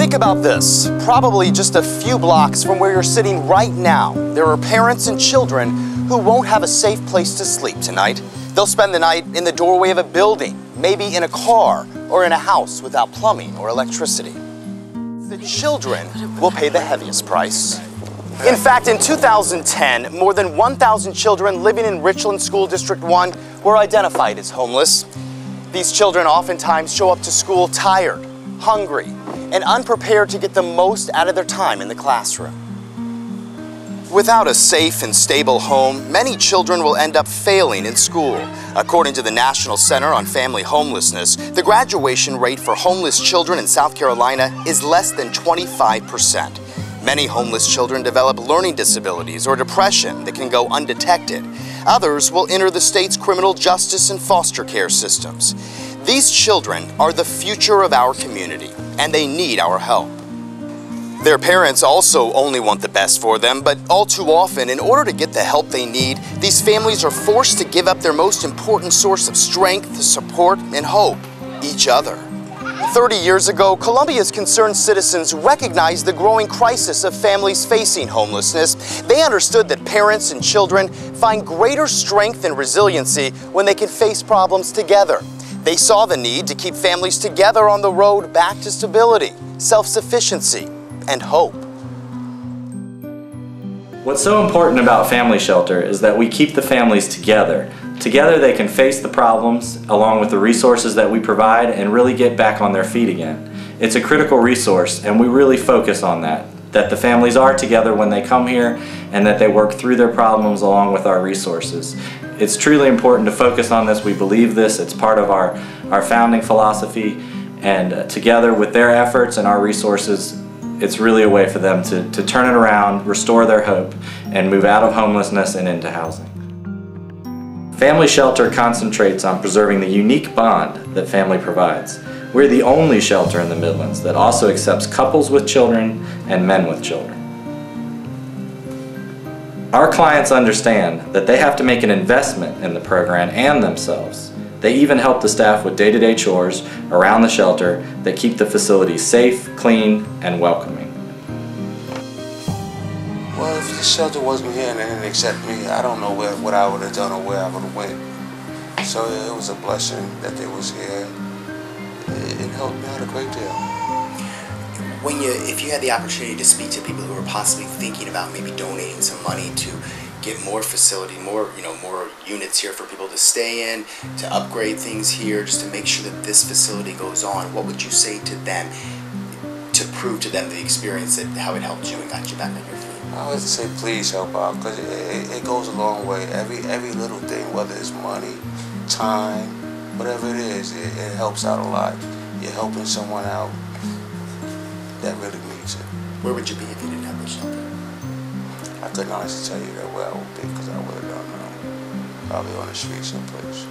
Think about this. Probably just a few blocks from where you're sitting right now, there are parents and children who won't have a safe place to sleep tonight. They'll spend the night in the doorway of a building, maybe in a car or in a house without plumbing or electricity. The children will pay the heaviest price. In fact, in 2010, more than 1,000 children living in Richland School District 1 were identified as homeless. These children oftentimes show up to school tired, hungry, and unprepared to get the most out of their time in the classroom. Without a safe and stable home, many children will end up failing in school. According to the National Center on Family Homelessness, the graduation rate for homeless children in South Carolina is less than 25%. Many homeless children develop learning disabilities or depression that can go undetected. Others will enter the state's criminal justice and foster care systems. These children are the future of our community, and they need our help. Their parents also only want the best for them, but all too often, in order to get the help they need, these families are forced to give up their most important source of strength, support, and hope, each other. 30 years ago, Columbia's concerned citizens recognized the growing crisis of families facing homelessness. They understood that parents and children find greater strength and resiliency when they can face problems together. They saw the need to keep families together on the road back to stability, self-sufficiency, and hope. What's so important about Family Shelter is that we keep the families together. Together they can face the problems along with the resources that we provide and really get back on their feet again. It's a critical resource, and we really focus on that the families are together when they come here and that they work through their problems along with our resources. It's truly important to focus on this. We believe this. It's part of our founding philosophy, and together with their efforts and our resources, it's really a way for them to turn it around, restore their hope, and move out of homelessness and into housing. Family Shelter concentrates on preserving the unique bond that family provides. We're the only shelter in the Midlands that also accepts couples with children and men with children. Our clients understand that they have to make an investment in the program and themselves. They even help the staff with day-to-day chores around the shelter that keep the facility safe, clean, and welcoming. Well, if the shelter wasn't here and they didn't accept me, I don't know what I would have done or where I would have went. So it was a blessing that they was here. It helped me out a great deal. If you had the opportunity to speak to people who were possibly thinking about maybe donating some money to get more facility, more units here for people to stay in, to upgrade things here, just to make sure that this facility goes on, what would you say to them to prove to them the experience that how it helped you and got you back on your feet? I would say please help out, because it goes a long way. Every little thing, whether it's money, time, whatever it is, it helps out a lot. You're helping someone out that really needs it. Where would you be if you didn't have the shelter? I couldn't honestly tell you that where I would be, because I would have done probably on the street someplace.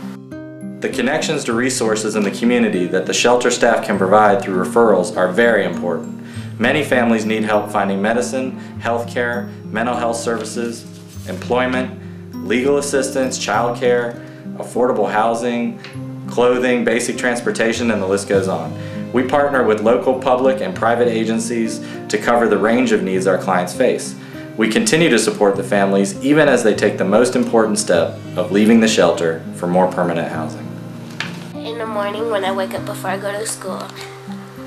The connections to resources in the community that the shelter staff can provide through referrals are very important. Many families need help finding medicine, health care, mental health services, employment, legal assistance, child care, affordable housing, clothing, basic transportation, and the list goes on. We partner with local public and private agencies to cover the range of needs our clients face. We continue to support the families even as they take the most important step of leaving the shelter for more permanent housing. In the morning when I wake up before I go to school,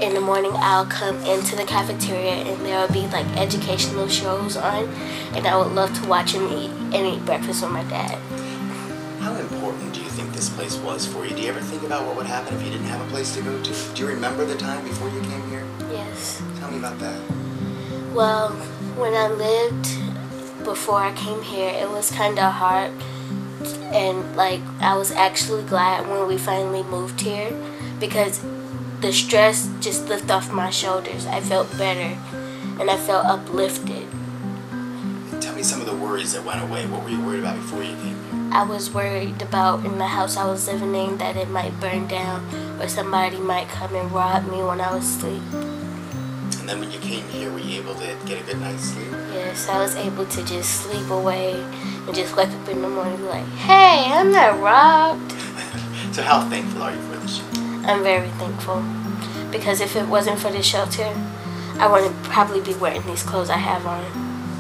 in the morning I'll come into the cafeteria and there will be like educational shows on, and I would love to watch and eat breakfast with my dad. How important do you think this place was for you? Do you ever think about what would happen if you didn't have a place to go to? Do you remember the time before you came here? Yes. Tell me about that. Well, when I lived before I came here, it was kind of hard, and like I was actually glad when we finally moved here, because the stress just lifted off my shoulders. I felt better and I felt uplifted. Tell me some of the worries that went away. What were you worried about before you came here? I was worried about in the house I was living in that it might burn down or somebody might come and rob me when I was asleep. And then when you came here, were you able to get a good night's sleep? Yes, I was able to just sleep away and just wake up in the morning like, hey, I'm not robbed. So how thankful are you for this shelter? I'm very thankful, because if it wasn't for the shelter, I wouldn't probably be wearing these clothes I have on.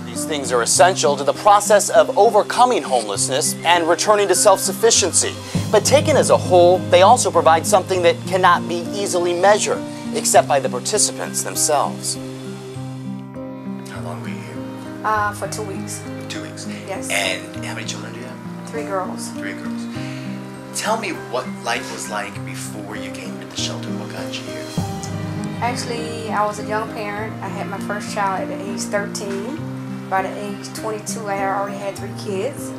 These things are essential to the process of overcoming homelessness and returning to self-sufficiency. But taken as a whole, they also provide something that cannot be easily measured, except by the participants themselves. How long were you here? For 2 weeks. 2 weeks. Yes. And how many children do you have? 3 girls. 3 girls. Tell me what life was like before you came to the shelter. What got you here? Actually, I was a young parent. I had my first child at the age 13. By the age 22, I already had 3 kids,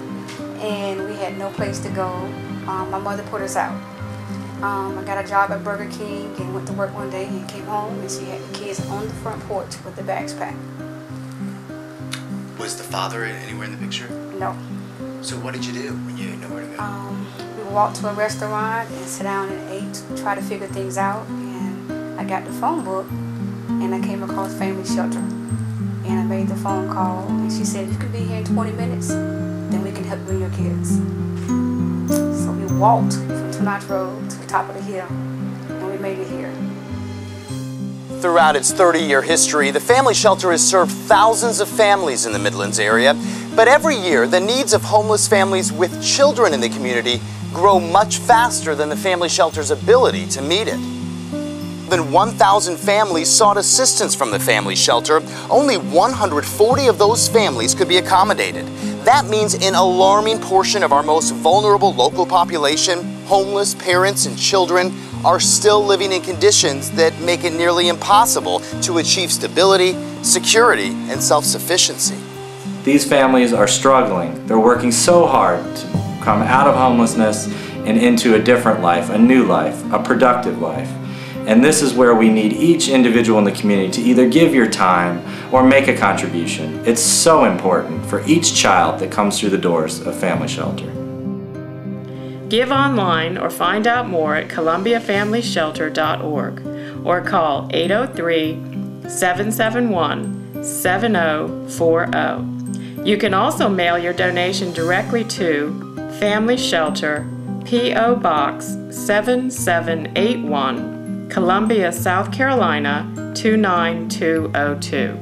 and we had no place to go. My mother put us out. I got a job at Burger King and went to work one day and came home, and she had the kids on the front porch with the bags packed. Was the father anywhere in the picture? No. So what did you do when you didn't know where to go? We walked to a restaurant and sat down and ate, try to figure things out, and I got the phone book, and I came across Family Shelter. And I made the phone call, and she said, "You can be here in 20 minutes, then we can help you and your kids." So we walked from Two Notch Road to the top of the hill, and we made it here. Throughout its 30-year history, the Family Shelter has served thousands of families in the Midlands area. But every year, the needs of homeless families with children in the community grow much faster than the Family Shelter's ability to meet it. More than 1,000 families sought assistance from the Family Shelter. Only 140 of those families could be accommodated. That means an alarming portion of our most vulnerable local population, homeless parents and children, are still living in conditions that make it nearly impossible to achieve stability, security, and self-sufficiency. These families are struggling. They're working so hard to come out of homelessness and into a different life, a new life, a productive life. And this is where we need each individual in the community to either give your time or make a contribution. It's so important for each child that comes through the doors of Family Shelter. Give online or find out more at columbiafamilyshelter.org or call 803-771-7040. You can also mail your donation directly to Family Shelter, P.O. Box 7781, Columbia, South Carolina 29202.